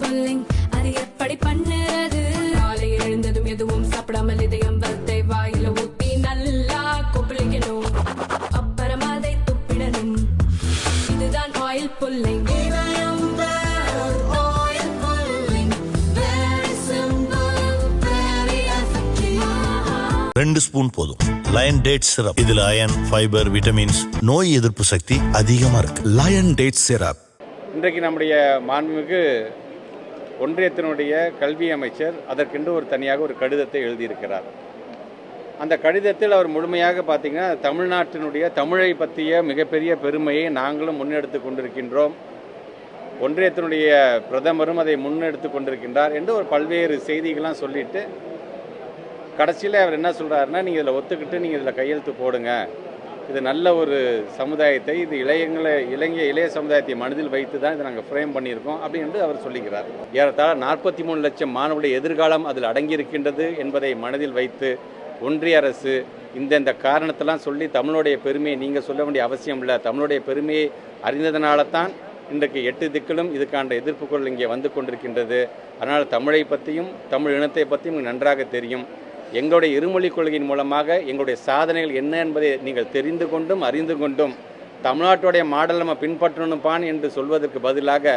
Pulling அது எப்படி பண்ணுறது? காலை எழுந்ததும் எதுவும் சாப்பிடாமல் இதயம் வளத்தை வாயில ஊத்தி நல்லா கொப்பளிக்கணும். அப்புறம் அதை துப்பிடணும். இதுதான் ஆயில் புல்லிங். ரெண்டு ஸ்பூன் போதும். Lion date syrup. இதுல அயன், ஃபைபர், விட்டமின்ஸ், நோய் எதிர்ப்பு சக்தி அதிகமா இருக்கு. Lion date syrup. இன்றைக்கு நம்முடைய மாண்புமிகு ஒன்றியத்தினுடைய கல்வி அமைச்சர் அதற்கென்று ஒரு தனியாக ஒரு கடிதத்தை எழுதியிருக்கிறார். அந்த கடிதத்தில் அவர் முழுமையாக பார்த்தீங்கன்னா தமிழ்நாட்டினுடைய தமிழை பற்றிய மிகப்பெரிய பெருமையை நாங்களும் முன்னெடுத்து கொண்டிருக்கின்றோம், ஒன்றியத்தினுடைய பிரதமரும் அதை முன்னெடுத்து கொண்டிருக்கின்றார் என்று ஒரு பல்வேறு செய்திகள்லாம் சொல்லிட்டு கடைசியில் அவர் என்ன சொல்கிறாருன்னா, நீங்கள் இதில் ஒத்துக்கிட்டு நீங்கள் இதில் கையெழுத்து போடுங்க, இது நல்ல ஒரு சமுதாயத்தை, இது இளைய சமுதாயத்தை மனதில் வைத்து தான் இதை நாங்கள் ஃப்ரேம் பண்ணியிருக்கோம் அப்படின்னு அவர் சொல்லுகிறார். ஏறத்தாழ 43 லட்சம் மாணவருடைய எதிர்காலம் அதில் அடங்கியிருக்கின்றது என்பதை மனதில் வைத்து ஒன்றிய அரசு இந்த காரணத்தெல்லாம் சொல்லி தமிழுடைய பெருமையை நீங்கள் சொல்ல வேண்டிய அவசியம் இல்லை, தமிழுடைய பெருமையை அறிந்ததுனால தான் இன்றைக்கு 8 திக்கிலும் இதுக்கான எதிர்ப்புகள் இங்கே வந்து கொண்டிருக்கின்றது. அதனால் தமிழை பற்றியும் தமிழ் இனத்தை பற்றியும் நன்றாக தெரியும். எங்களுடைய இருமொழி கொள்கையின் மூலமாக எங்களுடைய சாதனைகள் என்ன என்பதை நீங்கள் தெரிந்து கொண்டும் அறிந்து கொண்டும் தமிழ்நாட்டுடைய மாடல் நம்ம பின்பற்றணும்பான் என்று சொல்வதற்கு பதிலாக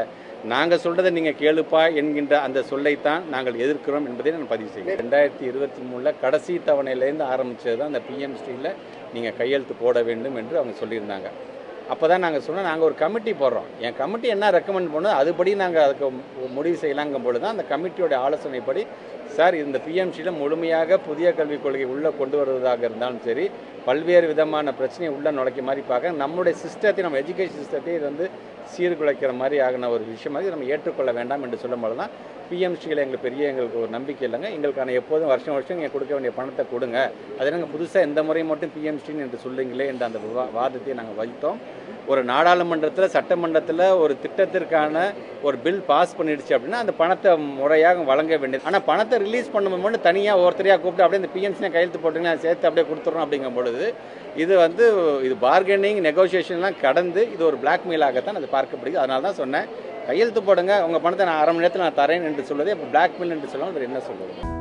நாங்கள் சொல்கிறதை நீங்கள் கேளுப்பா என்கின்ற அந்த சொல்லைத்தான் நாங்கள் எதிர்க்கிறோம் என்பதை நான் பதிவு செய்கிறேன். 2023 கடைசி தவணையிலேருந்து ஆரம்பித்தது தான் அந்த பிஎம்ஸ்டியில் நீங்கள் கையெழுத்து போட வேண்டும் என்று அவங்க சொல்லியிருந்தாங்க. அப்போ தான் நாங்கள் சொன்னோம், நாங்கள் ஒரு கமிட்டி போடுறோம், என் கமிட்டி என்ன ரெக்கமெண்ட் பண்ணோம் அதுபடி நாங்கள் அதுக்கு முடிவு செய்யலாங்கும் பொழுது தான் அந்த கமிட்டியோட ஆலோசனைப்படி சார் இந்த பிஎம்சியில் முழுமையாக புதிய கல்விக் கொள்கை உள்ளே கொண்டு வருவதாக இருந்தாலும் சரி, பல்வேறு விதமான பிரச்சனையை உள்ளே நுழைக்க மாதிரி பார்க்க நம்மளுடைய சிஸ்டத்தை, நம்ம எஜுகேஷன் சிஸ்டத்தை இது வந்து சீர்குலைக்கிற மாதிரி ஆகின ஒரு விஷயமாக நம்ம ஏற்றுக்கொள்ள வேண்டாம் என்று சொல்லும்போது தான் பிஎம்சியில் எங்களுக்கு ஒரு நம்பிக்கை இல்லைங்க, எங்களுக்கான எப்போதும் வருஷம் நீங்கள் கொடுக்க வேண்டிய பணத்தை கொடுங்க, அதை நாங்கள் புதுசாக இந்த முறை மட்டும் பிஎம்சின்னு என்று சொல்லுங்களே என்ற அந்த வாதத்தை நாங்கள் வைத்தோம். ஒரு நாடாளுமன்றத்தில் சட்டமன்றத்தில் ஒரு திட்டத்திற்கான ஒரு பில் பாஸ் பண்ணிடுச்சு அப்படின்னா அந்த பணத்தை முறையாக வழங்க வேண்டியது. ஆனால் பணத்தை ரிலீஸ் பண்ணும்போது மட்டும் தனியாக ஒருத்தரையாக கூப்பிட்டு அப்படியே இந்த பிஎம்சியை கையெழுத்து போட்டிங்கன்னா சேர்த்து அப்படியே கொடுத்துட்றோம் அப்படிங்கும் பொழுது இது பார்கெனிங் நெகோசியேஷன்லாம் கடந்து இது ஒரு பிளாக்மெயிலாகத்தான் அது பார்க்கப்படுது. அதனால தான் சொன்னேன், கையெழுத்து போடுங்க, உங்கள் பணத்தை நான் 1/2 மணி நேரத்தில் நான் தரேன் என்று சொல்வதே பிளாக்மெயில் என்று சொன்னால் அவர் என்ன சொல்வது?